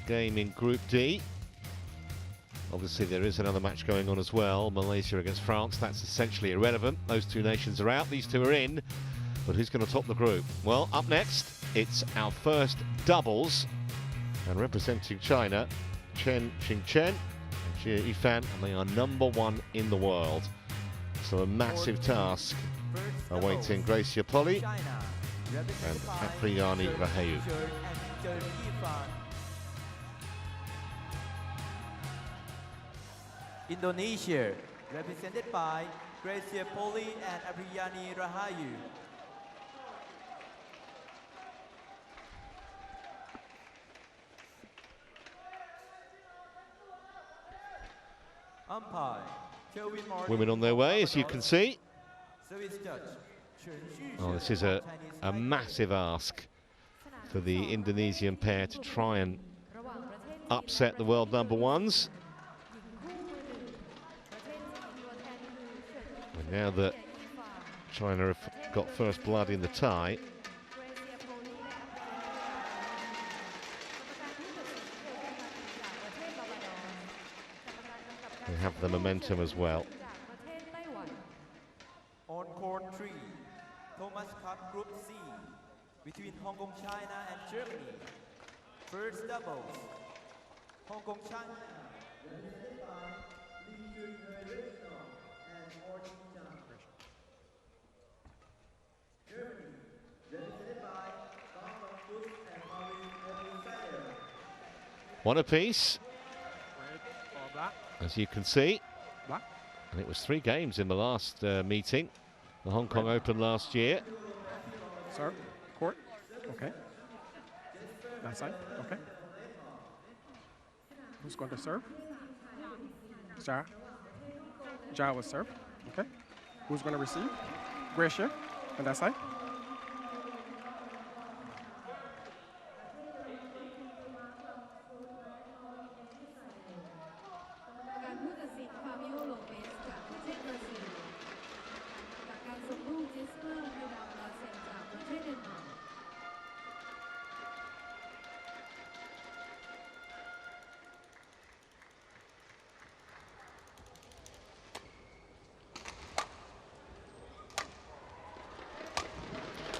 game in Group D. Obviously there is another match going on as well, Malaysia against France. That's essentially irrelevant. Those two nations are out, these two are in. But who's going to top the group? Well, up next, it's our first doubles. And representing China, CHEN and JIA, and they are #1 in the world. So a massive task awaiting POLII and RAHAYU. Indonesia, represented by POLII and RAHAYU. Umpire, Women on their way, as you can see. Oh, this is a massive ask for the Indonesian pair to try and upset the world #1s. And now that China have got first blood in the tie, they have the momentum as well. On court 3, Thomas Cup Group C, between Hong Kong, China and Germany. First doubles, Hong Kong, China, represented by and Germany, represented by and one apiece, as you can see. And it was 3 games in the last meeting, the Hong Kong Open last year. Serve, court, okay. That side, okay. Who's going to serve? JIA. JIA will serve, okay. Who's going to receive? Gracia, on that side.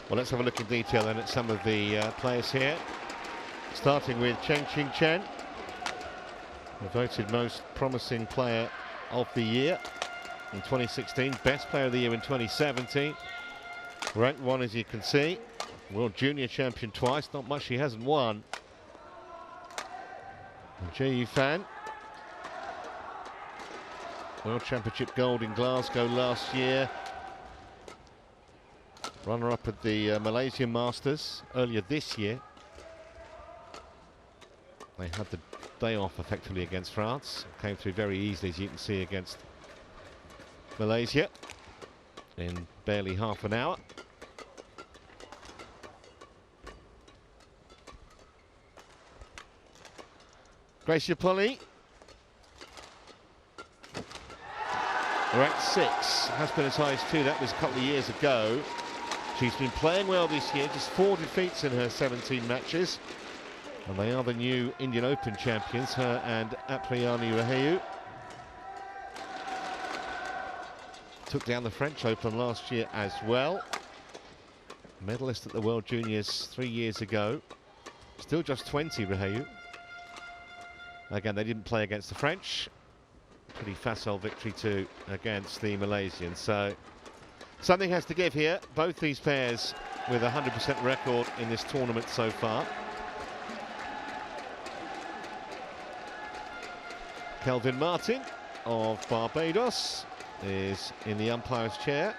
Well, let's have a look in detail then at some of the players here. Starting with Chen, the voted most promising player of the year in 2016, best player of the year in 2017. Ranked 1, as you can see. World Junior champion twice, not much he hasn't won. And JIA, World Championship gold in Glasgow last year. Runner-up at the Malaysian Masters earlier this year. They had the day off effectively against France. Came through very easily, as you can see, against Malaysia in barely half an hour. POLII, ranked 6, has been as high as 2. That was a couple of years ago. She's been playing well this year, just 4 defeats in her 17 matches. And they are the new Indian Open champions, her and RAHAYU. Took down the French Open last year as well. Medalist at the World Juniors 3 years ago. Still just 20, RAHAYU. Again, they didn't play against the French. Pretty facile victory too against the Malaysians. So something has to give here. Both these pairs with a 100% record in this tournament so far. Kelvin Martin of Barbados is in the umpire's chair.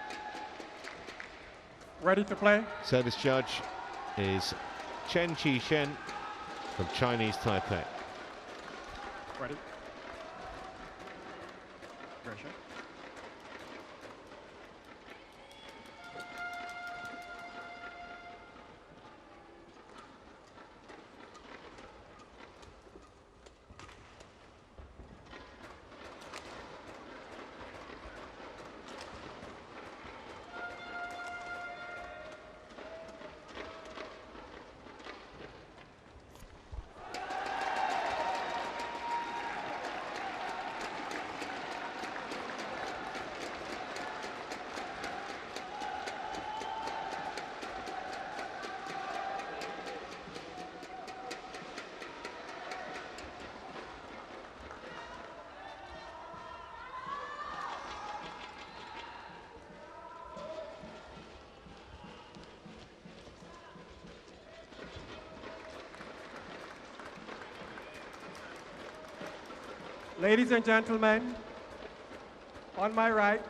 Ready to play? Service judge is Chen from Chinese Taipei. Ready. Gracia. Ladies and gentlemen, on my right,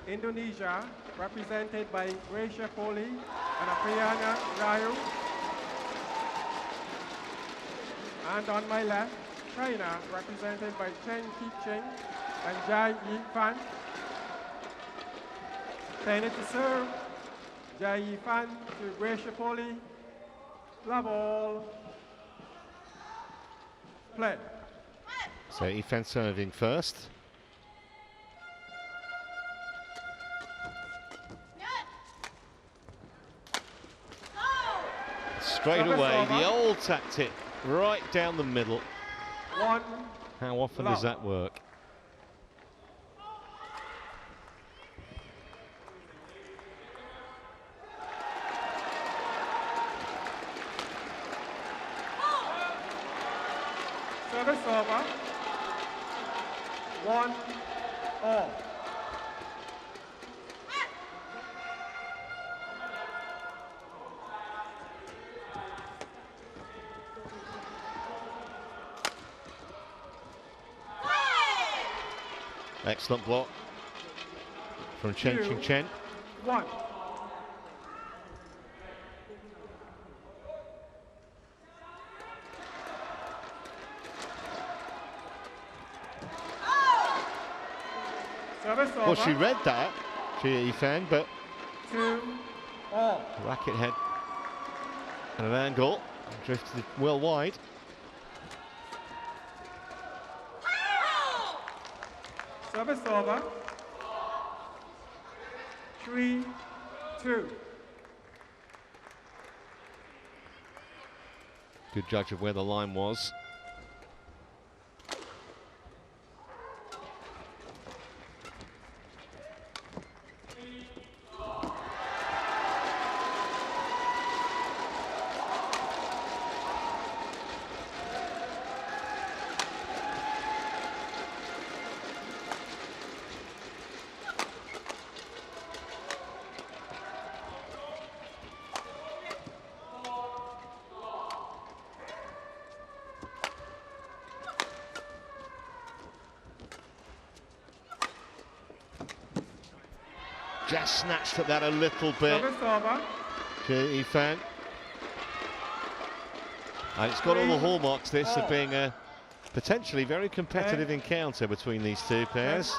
Indonesia, represented by Gracia POLII and Apriyana RAHAYU. And on my left, China, represented by Chen Qi and JIA. Tennis to serve, JIA to Gracia POLII. Love all. Play. So Yifan serving first. Straight away, the old tactic, right down the middle. How often does that work? Service over. 1-all. Excellent block from Chen Qi. 1. Service over. Well, she read that, Yifan, but 2-all. racket head at an angle, drifted well wide. Service over. 3-2. Good judge of where the line was. Just snatched at that a little bit. Service over. Yifan. And it's got all the hallmarks, this, of being a potentially very competitive encounter between these two pairs.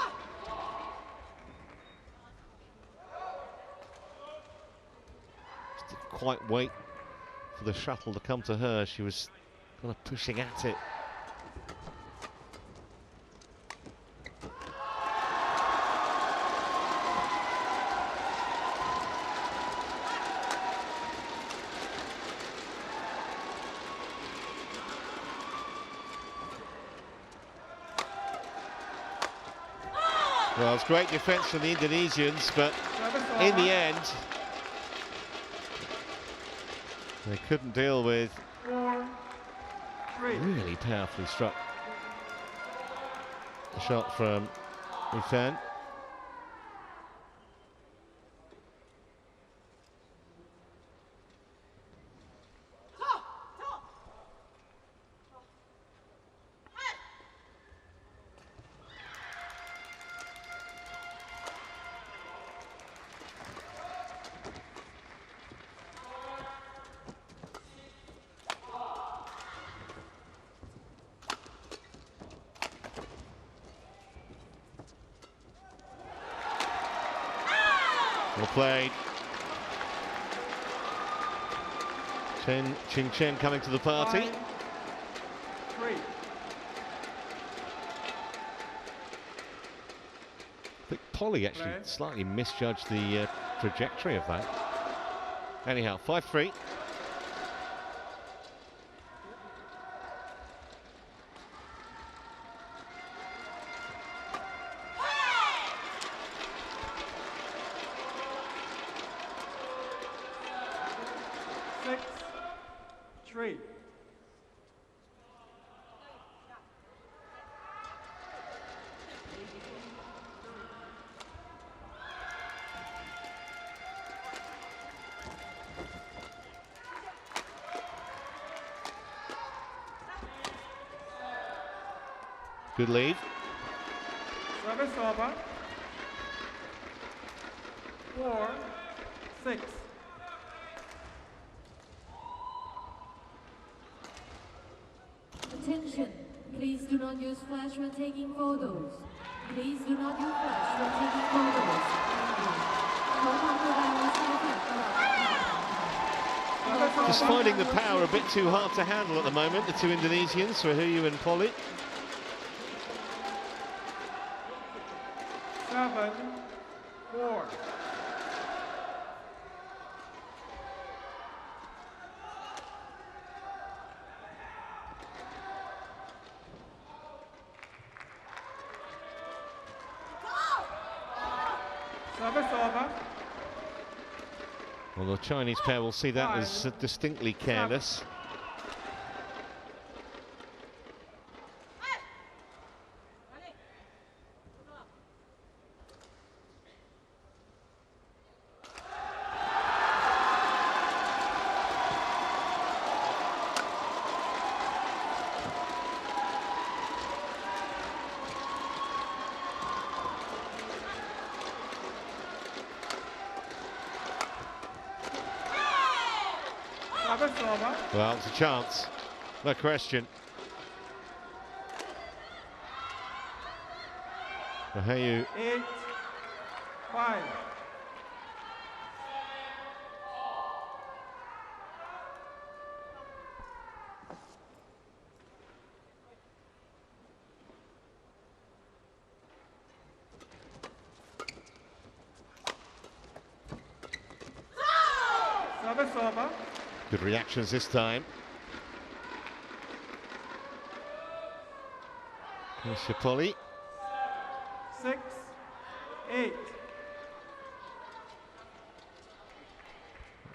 Just didn't quite wait for the shuttle to come to her. She was kind of pushing at it. Well, it's great defence from the Indonesians, but in the end, they couldn't deal with 4-3. really powerfully struck the shot from Yifan. Well played. Chen coming to the party. 5-3. I think POLII actually slightly misjudged the trajectory of that. Anyhow, 5-3. Good lead. Service over. 4-6. Attention, please do not use flash when taking photos. Please do not use flash when taking photos. ขอความกรุณาไม่ใช้แฟลชตลอดการถ่ายทำ Just finding the power a bit too hard to handle at the moment, the two Indonesians, Rahayu and POLII. 7-4. Service over. Well, the Chinese pair will see that as distinctly careless. Service over. Well, it's a chance, no question. Rahayu 8-5. Service over. Good reactions this time. Here's your POLII. 6-8.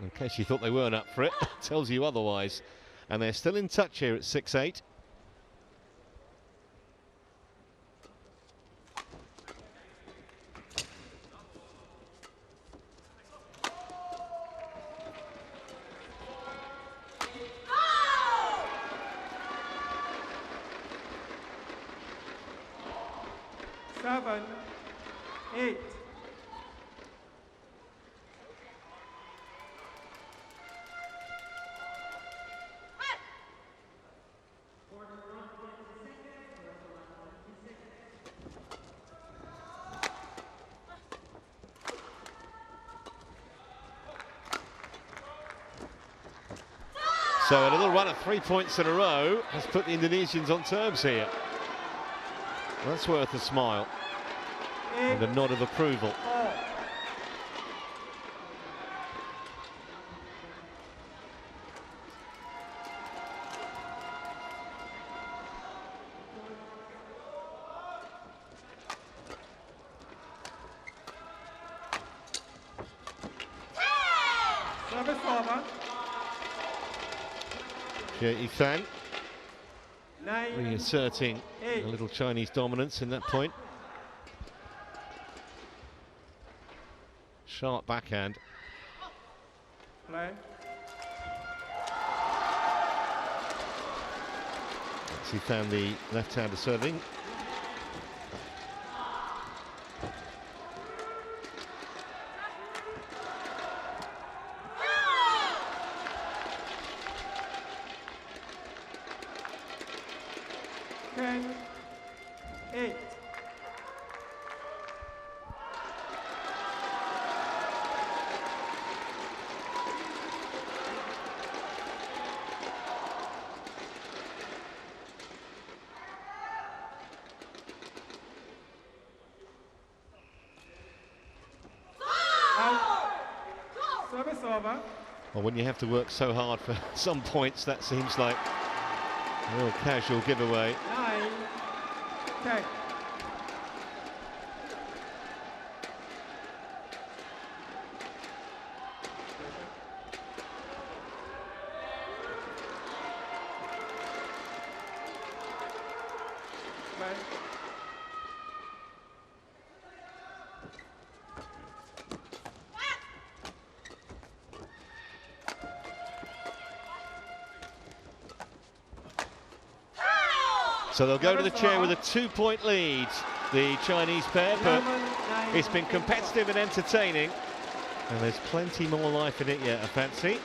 In case you thought they weren't up for it, tells you otherwise. And they're still in touch here at 6-8. Seven, 8. So a little run of 3 points in a row has put the Indonesians on terms here. That's worth a smile and a nod of approval. 4. Service over. JIA Nine, reasserting eight. a little Chinese dominance in that point. Sharp backhand. Play. He found the left-hander serving. Ten, 8. Out. Service over. Well, when you have to work so hard for some points, that seems like a real casual giveaway. 9, 10. Play. So they'll go to the chair with a 2-point lead, the Chinese pair, but it's been competitive and entertaining. And there's plenty more life in it yet, I fancy.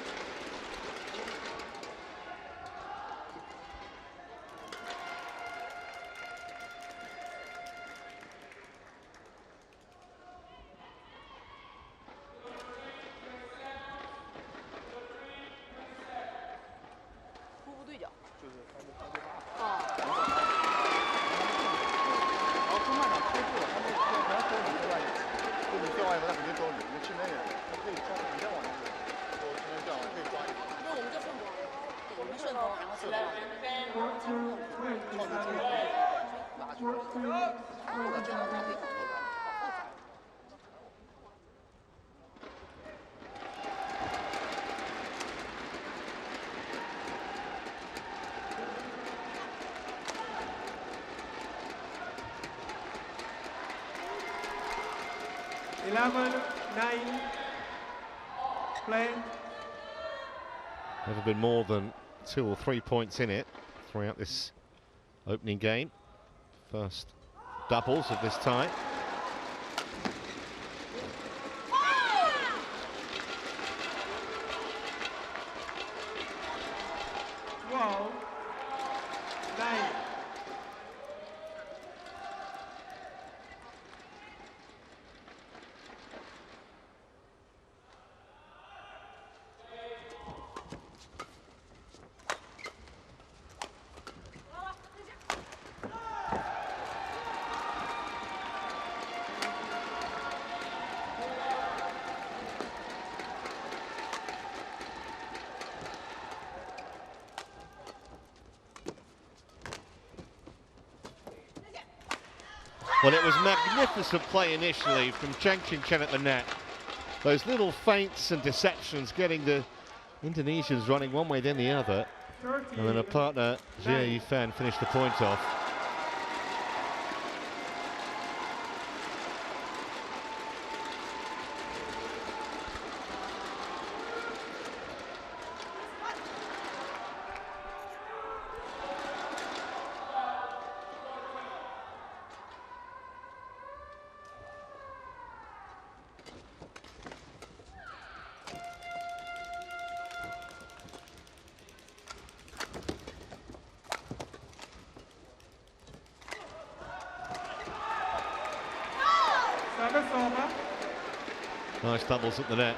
Play. Never been more than 2 or 3 points in it throughout this opening game. First doubles of this tie. Wow. 9. Well, it was magnificent play initially from Chen at the net. Those little feints and deceptions getting the Indonesians running one way then the other. And then a partner, JIA fan, finished the point off. Nice doubles at the net.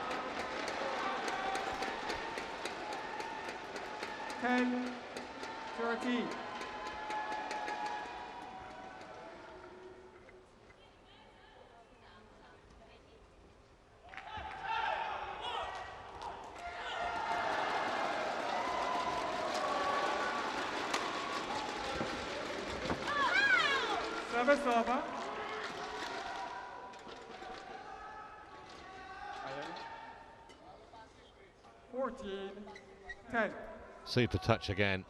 10-13. Service over. Super touch again.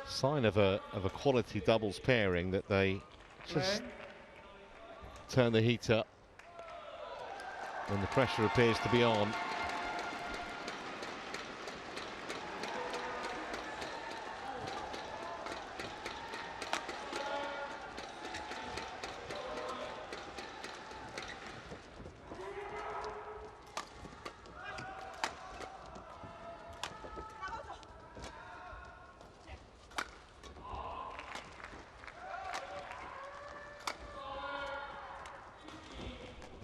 Sign of a quality doubles pairing that they just turn the heat up when the pressure appears to be on.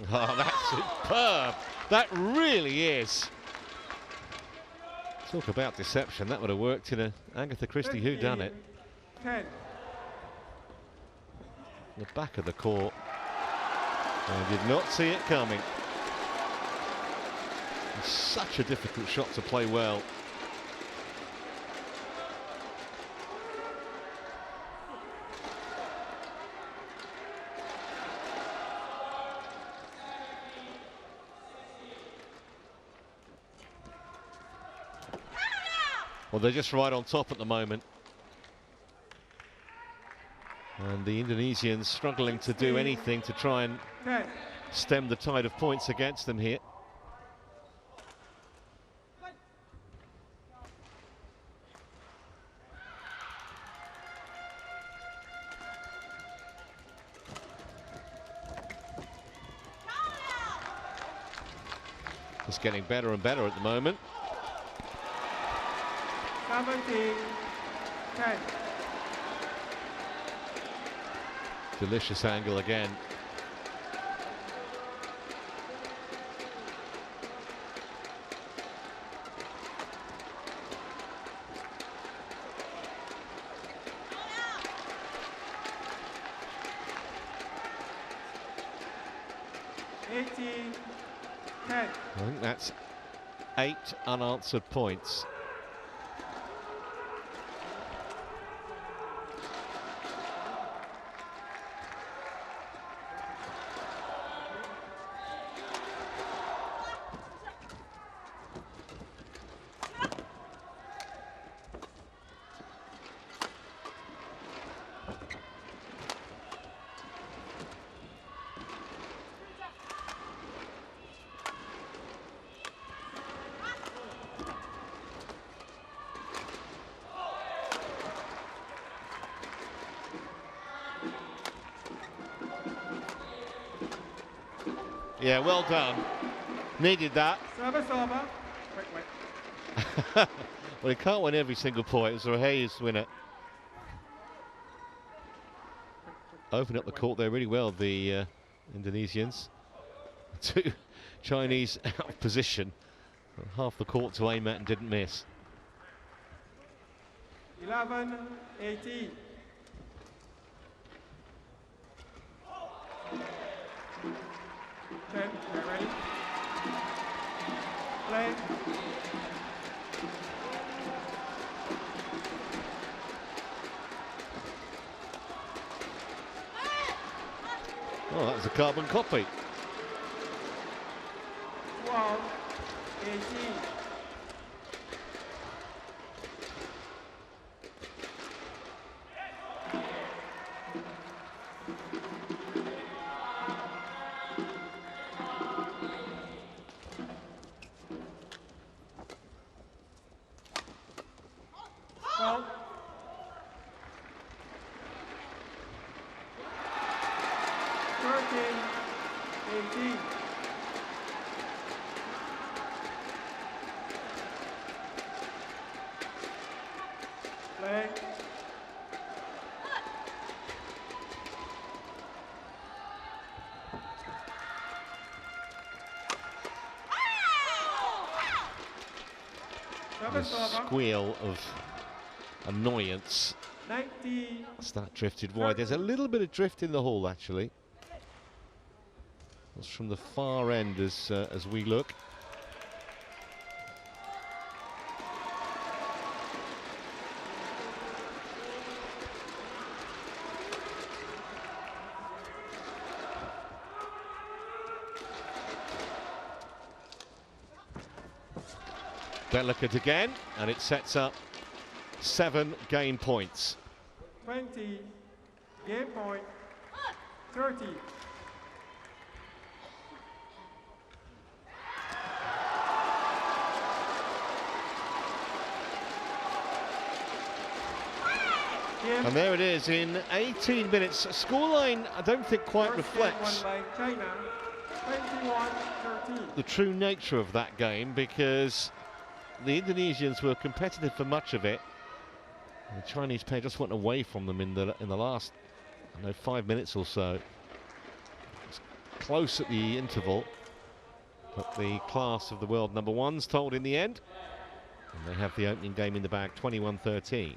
Oh, that's superb. That really is. Talk about deception. That would have worked in a Agatha Christie whodunit. 10. The back of the court. I did not see it coming. It's such a difficult shot to play well. Well, they're just right on top at the moment. And the Indonesians struggling to do anything to try and stem the tide of points against them here. It's getting better and better at the moment. 17, 10. Delicious angle again. I think that's 8 unanswered points. Yeah, well done. Needed that. Server. Wait. Well, he can't win every single point. It was Rahayu's winner. Opened up the court there really well, the Indonesians. 2 Chinese out of position. Half the court to aim at and didn't miss. 11-18. Chen, get ready. Play. Oh, that was a carbon copy. 12-18. Well, 13-18. Play. The squeal of annoyance 90. as that drifted wide. There's a little bit of drift in the hall, actually. It's from the far end as we look. Delicate again, and it sets up 7 game points. 20. Game point. 30. And there it is in 18 minutes. Scoreline, I don't think quite reflects Won by China, 21-13. the true nature of that game, because the Indonesians were competitive for much of it. The Chinese pair just went away from them in the last, I don't know, 5 minutes or so. It's close at the interval, but the class of the world number ones told in the end, and they have the opening game in the bag, 21-13.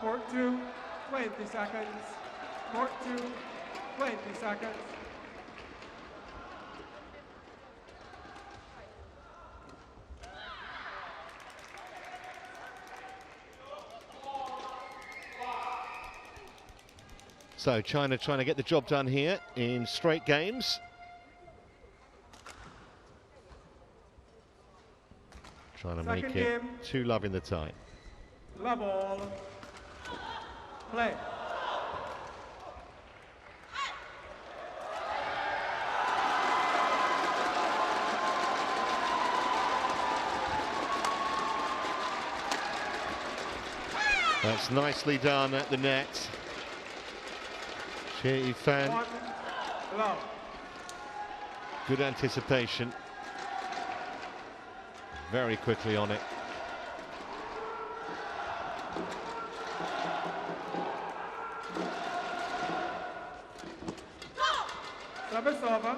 Court 2, 20 seconds. Court 2, 20 seconds. So China trying to get the job done here in straight games. Trying to make Second it game. 2-love in the tie. Love all. Play. That's nicely done at the net. Xie Yifan, 1 love. good anticipation. Very quickly on it. Service over.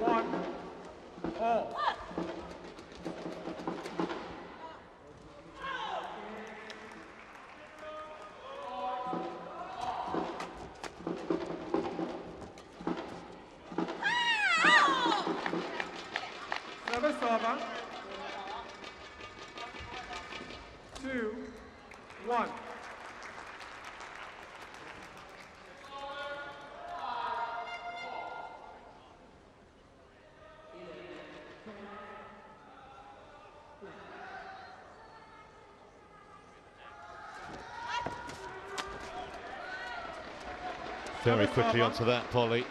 One, all. Service over. 2, 1. Very quickly onto that, POLII.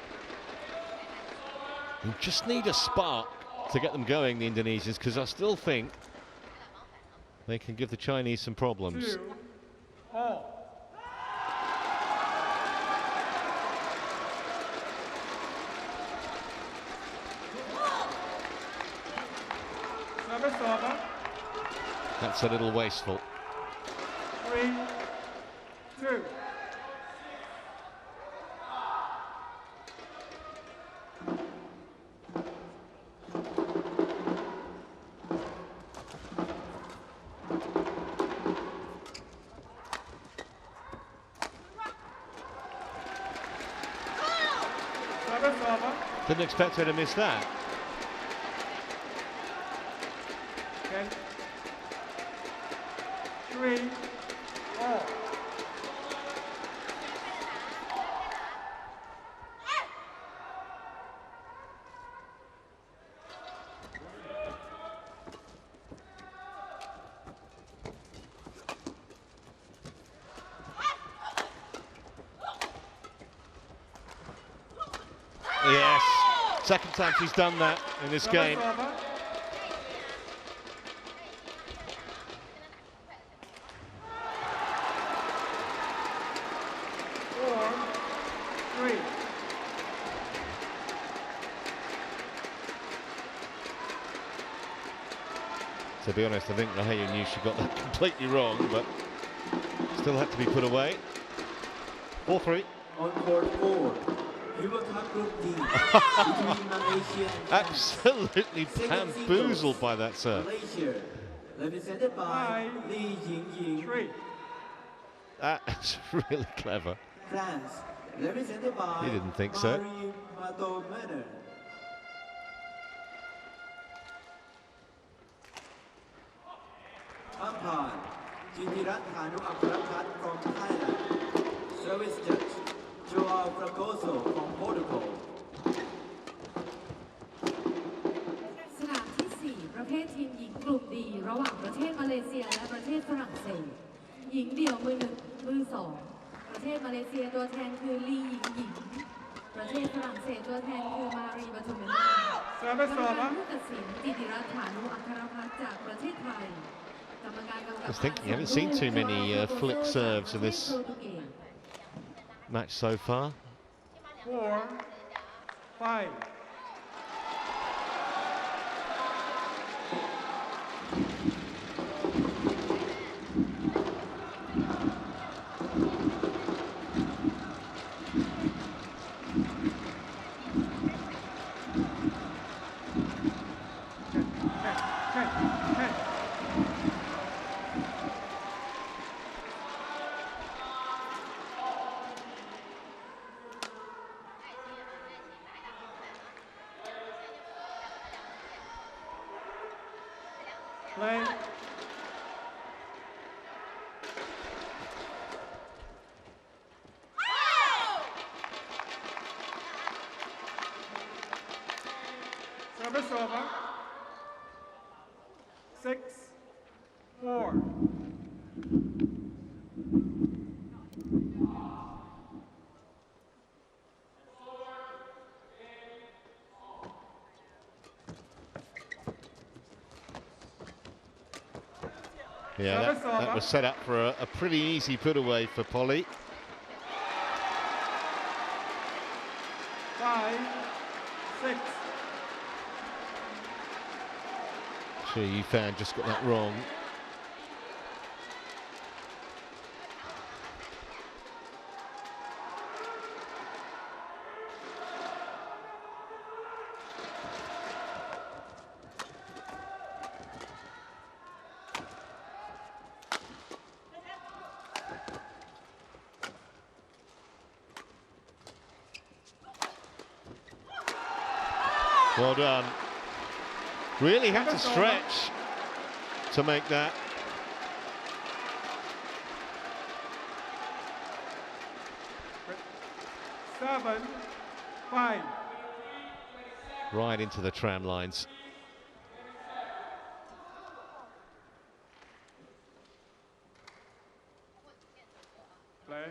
You just need a spark to get them going, the Indonesians, because I still think they can give the Chinese some problems. 2, all. Service over. That's a little wasteful. 3, 2. Service over. Didn't expect her to miss that. Okay. 3, all. Yes, second time she's done that in this game. Service over. 4, 3. To be honest, I think RAHAYU knew she got that completely wrong, but still had to be put away. 4-3. On court 4, World Cup Group D between Malaysia and Absolutely Second bamboozled singles. by that serve. Malaysia, represented by 5, Li Yingying. 3. That's really clever. France, represented by He didn't think so. Marie Mato-Manor. Umpire, Jitirat Hanu Akrakat from Thailand. Service judge, Joao Fragoso from Portugal. สนามที่ 4 ประเภททีมหญิงกลุ่มดีระหว่างประเทศมาเลเซียและประเทศฝรั่งเศสหญิงเดี่ยวมือ 1 มือ 2 ประเทศมาเลเซียตัวแทนคือลีหญิงประเทศฝรั่งเศสตัวแทนคือมารีปทุมราช Service กรรมการ over. ผู้ตัดสินจิติรัตน์ฐานุอัครพัฒน์จากประเทศไทยกรรมการกำกับ I think you haven't seen too many flick serves in this match so far. 4, 5, Play. Service over. 6-4. Yeah, that was set up for a pretty easy put away for POLII. 5-6. JIA fan just got that wrong. Well done. Really had to stretch to make that. Seven, 5. Right into the tram lines. Play.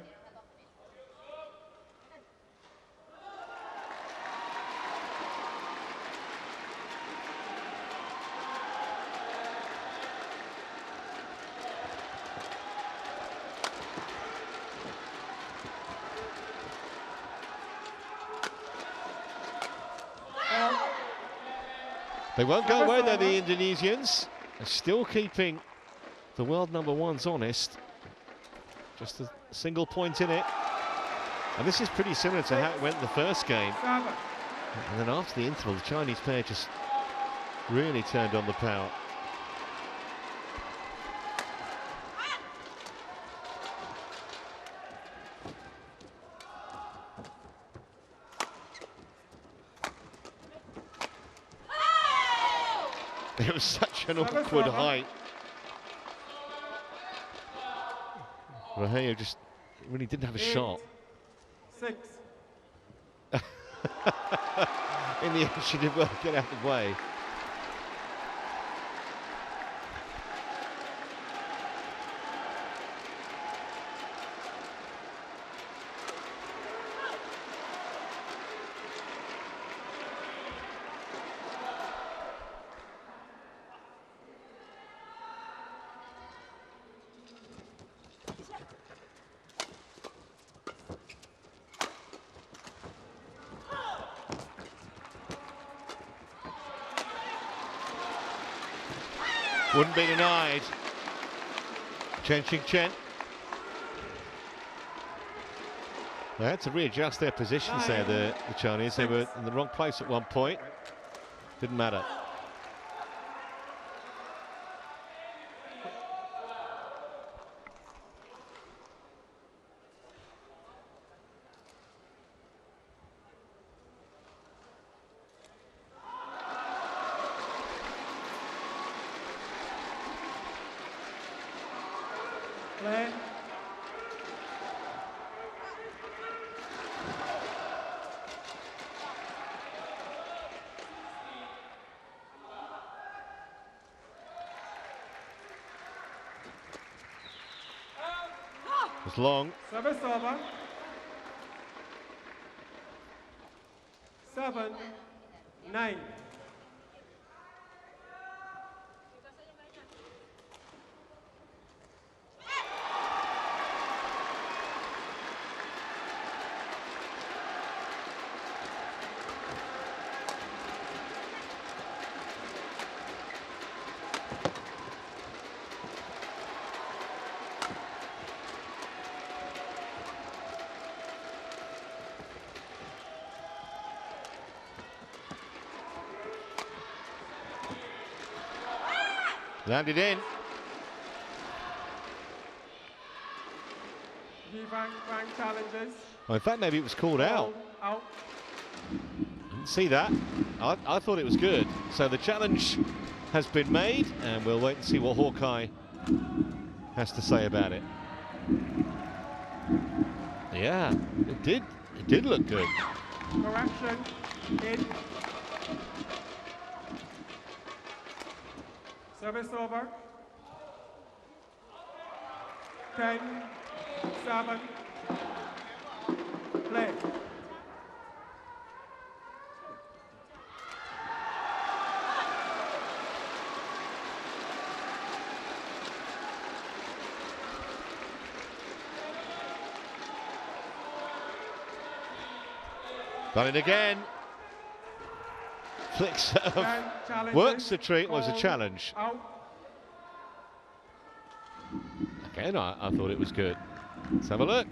They won't go away though, the Indonesians. They're still keeping the world number ones honest. Just a single point in it. And this is pretty similar to how it went in the first game. And then after the interval, the Chinese pair just really turned on the power. It was such an awkward height. RAHAYU just really didn't have a shot. 6. In the end, she did well to get out of the way. Wouldn't be denied. CHEN. They had to readjust their positions there, the Chinese. They were in the wrong place at one point. Didn't matter. Play. It's long. Service over. 7-9. Landed in. Rank challenges. Well, in fact, maybe it was called out. Out. Didn't see that. I thought it was good. So the challenge has been made, and we'll wait and see what Hawkeye has to say about it. Yeah, it did look good. Correction. In. Service over. 10, 7, play. Done it again. Flick serve. Works the treat, was a challenge. Out. Again, I thought it was good. Let's have a look.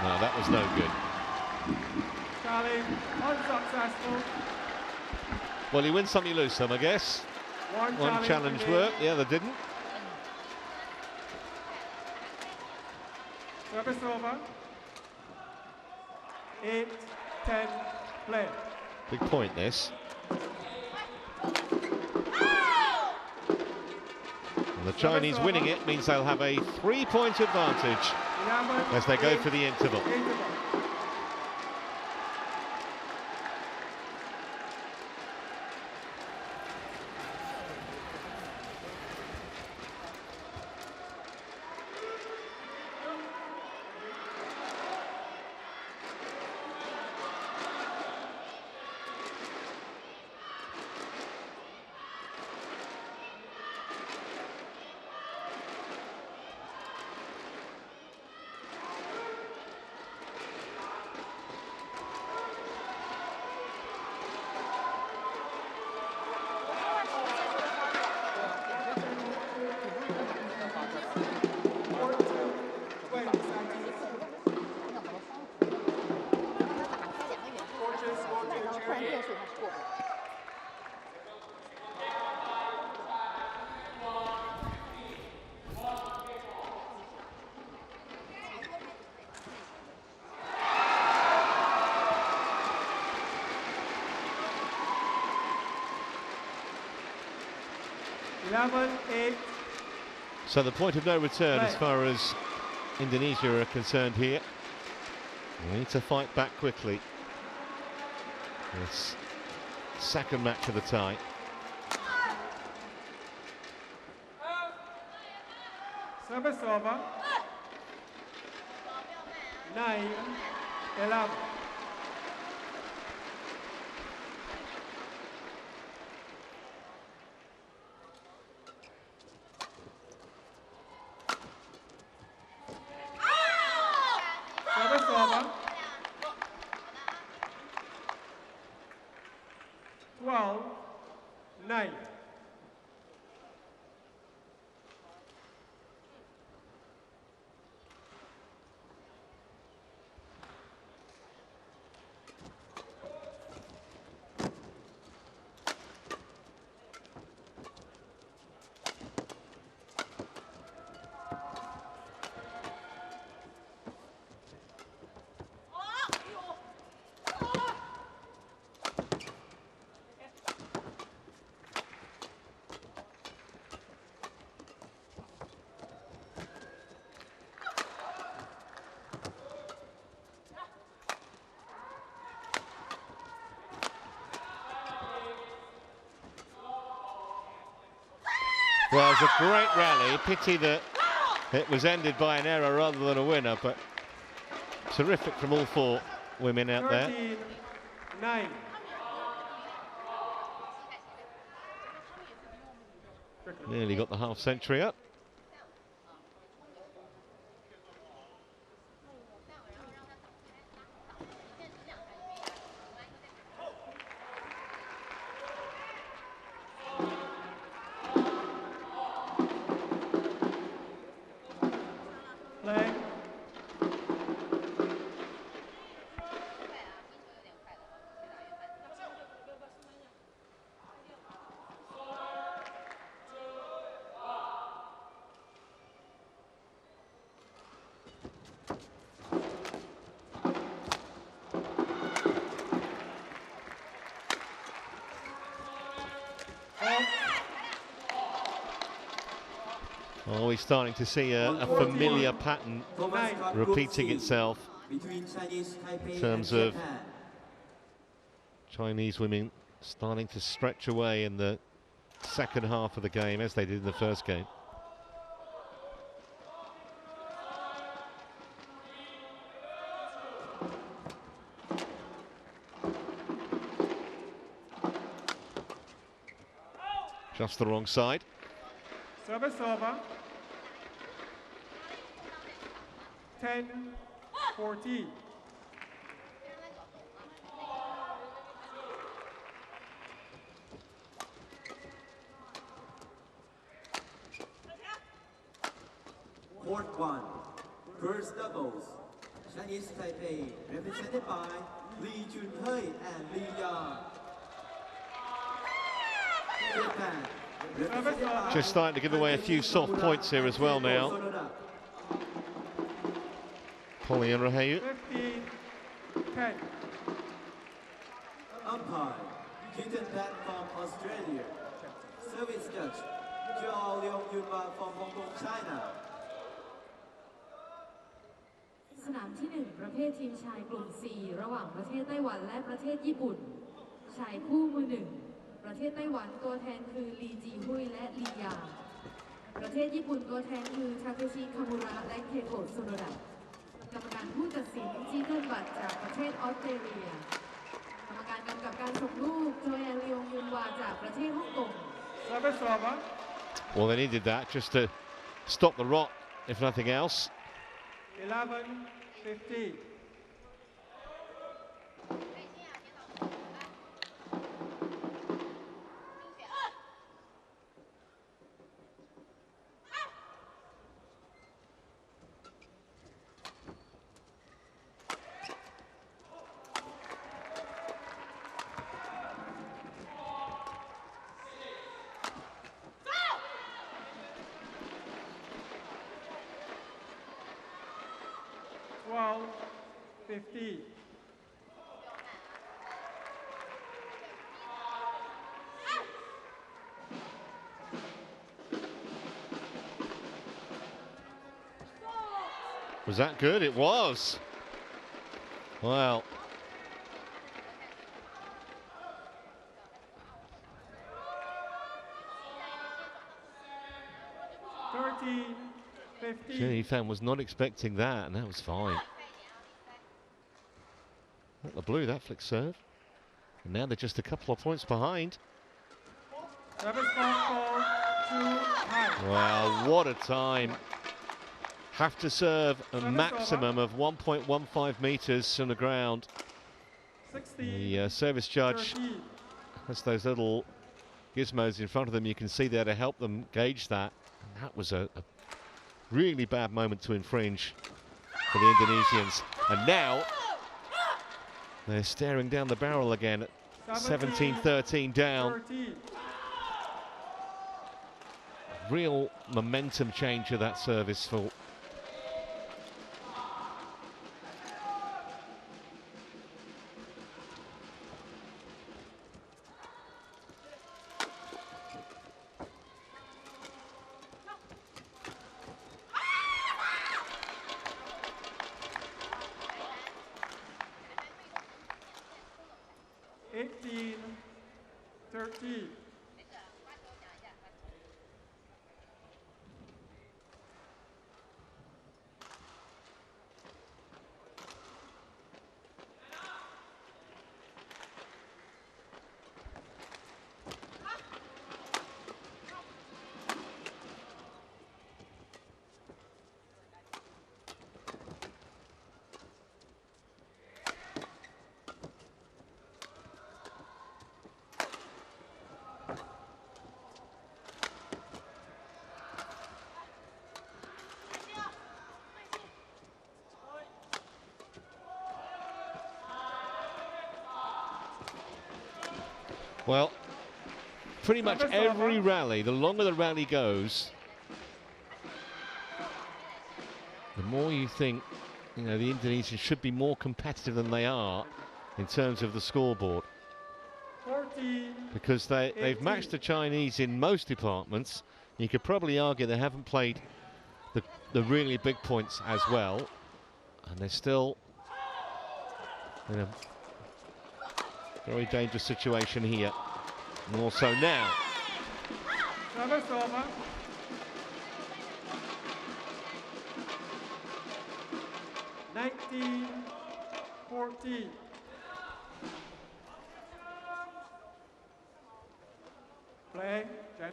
No, that was no good. Challenge unsuccessful. Well, you win some, you lose some, I guess. One challenge worked, the other didn't. Service over. 8, 10, play. Big point, this. And the Chinese winning it means they'll have a 3-point advantage as they go for the interval. So the point of no return as far as Indonesia are concerned here. We need to fight back quickly. This second match of the tie. Service over. 9, 11. Service over. 12, 9. Well, it was a great rally. Pity that it was ended by an error rather than a winner, but terrific from all four women out 13, there. 9. Nearly got the half century up. Play. Are we starting to see a familiar pattern repeating itself between Chinese Taipei in terms and of Japan. Chinese women starting to stretch away in the second half of the game as they did in the first game? Just the wrong side. Service over. 10-14. Court 1, first doubles. Chinese Taipei, represented by Lee Junhui and Li Yang. Japan, represented by Just starting to give away a few soft points here as well now. POLII and RAHAYU. 15-10. Umpire, Keaton Pat from Australia. Service judge, Zhao Leong Yunma from Hong Kong, China. สนามที่ 1 ประเภททีมชายกลุ่ม 4 ระหว่างประเทศไต้หวันและประเทศญี่ปุ่น ชายคู่มือ 1 ประเทศไต้หวันตัวแทนคือลีจีฮุยและลียา ประเทศญี่ปุ่นตัวแทนคือทาเคชิคามุระและเคโกะโซโนดะ กรรมการผู้ตัดสินจีเกิลบัตจากประเทศออสเตรเลีย กรรมการกำกับการส่งลูกโจแอนลียงยุนวาจากประเทศฮ่องกง Service over. Well, they needed that just to stop the rot, if nothing else. 11-15. Well, 15. Was that good? It was. Well, 13-15. Jenny Fan was not expecting that, and that was fine. At the blue, that flick serve. And now they're just a couple of points behind. Service ball 2-high. Wow, what a time. Have to serve a maximum of 1.15 metres from the ground. 16. The service judge 13. has those little gizmos in front of them. You can see there to help them gauge that. And that was a really bad moment to infringe for the Indonesians. And now they're staring down the barrel again at 17-13 down. 13. Real momentum change of that service for $18, 13. Well, pretty much every rally, the longer the rally goes, the more you think, you know, the Indonesians should be more competitive than they are in terms of the scoreboard. 14. Because they've matched the Chinese in most departments, You could probably argue they haven't played the really big points as well, and they're still in a very dangerous situation here. More so now. Service over. (19-14). Play, Chen.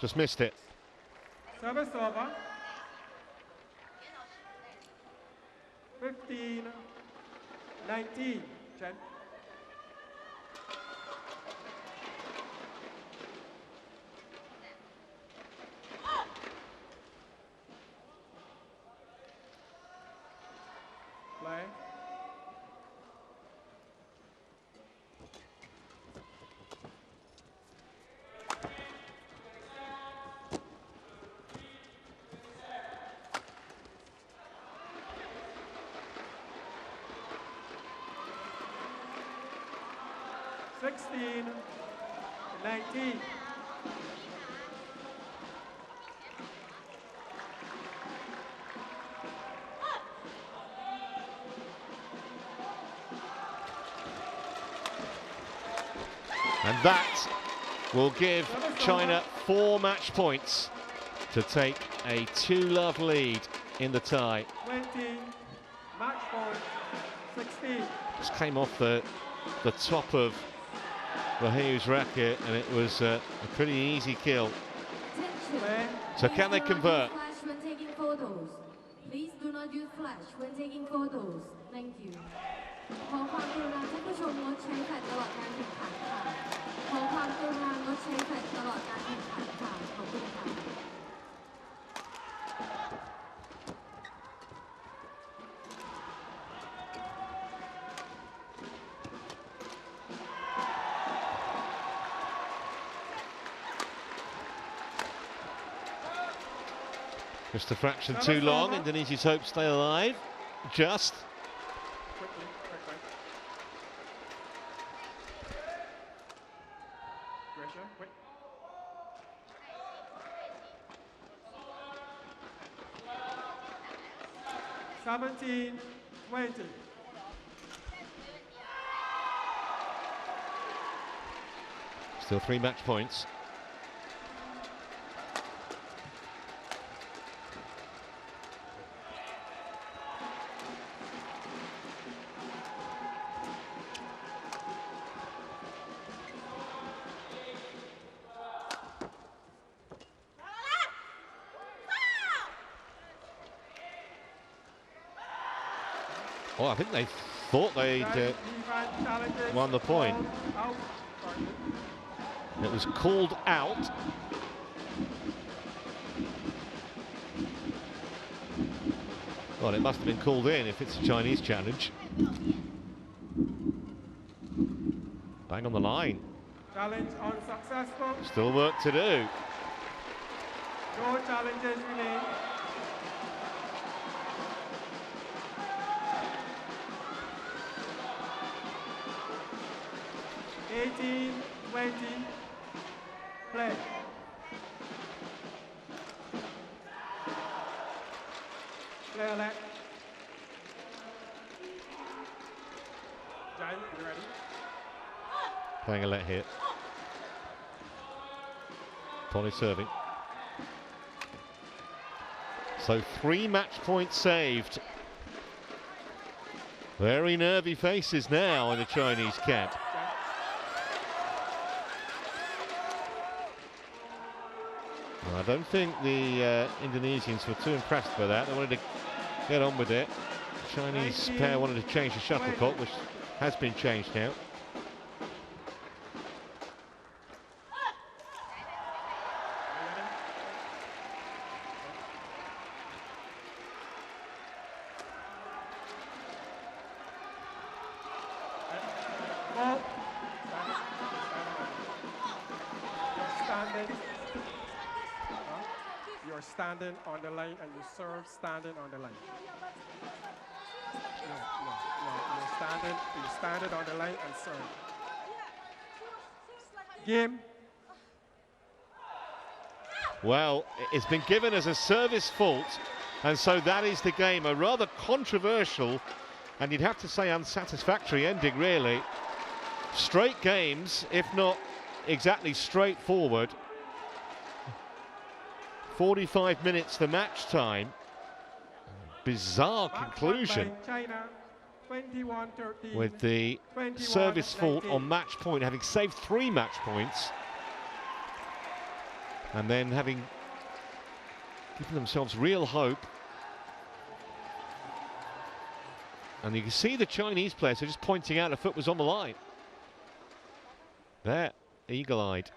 Just missed it. Service over. 15-19, Chen. Play. (16-19). And that will give China 4 match points to take a 2-love lead in the tie. 20, match point, 16. Just came off the top of Rahayu's racket, and it was a pretty easy kill. So can they convert? When taking photos. Please do not use flash when taking photos. Thank you. ขอความกรุณาท่านผู้ชมงดใช้แฟลชตลอดการแข่งขันค่ะ ขอความกรุณางดใช้แฟลชตลอดการแข่งขันค่ะ ขอบคุณค่ะ Just a fraction too long. Indonesia's hopes stay alive. Just. Quickly. 17-20. Still 3 match points. Well, I think they thought they'd won the point. It was called out. Well, it must have been called in if it's a Chinese challenge. Bang on the line. Challenge unsuccessful. Still work to do. No challenges remain. (18-20). Play. Play elect. Giant, you ready? Playing a let here. POLII serving. So 3 match points saved. Very nervy faces now in the Chinese camp. I don't think the Indonesians were too impressed by that. They wanted to get on with it. The Chinese pair wanted to change the shuttlecock, which has been changed now. standing on the line and you serve standing on the line. No, you're standing on the line and serve. Game. Well, it's been given as a service fault, and so that is the game. A rather controversial, and you'd have to say unsatisfactory ending, really. Straight games, if not exactly straightforward. 45 minutes the match time. Bizarre conclusion China, 21-13, with the service fault on match point, having saved 3 match points and then having given themselves real hope. And you can see the Chinese players are just pointing out the foot was on the line. There, eagle-eyed.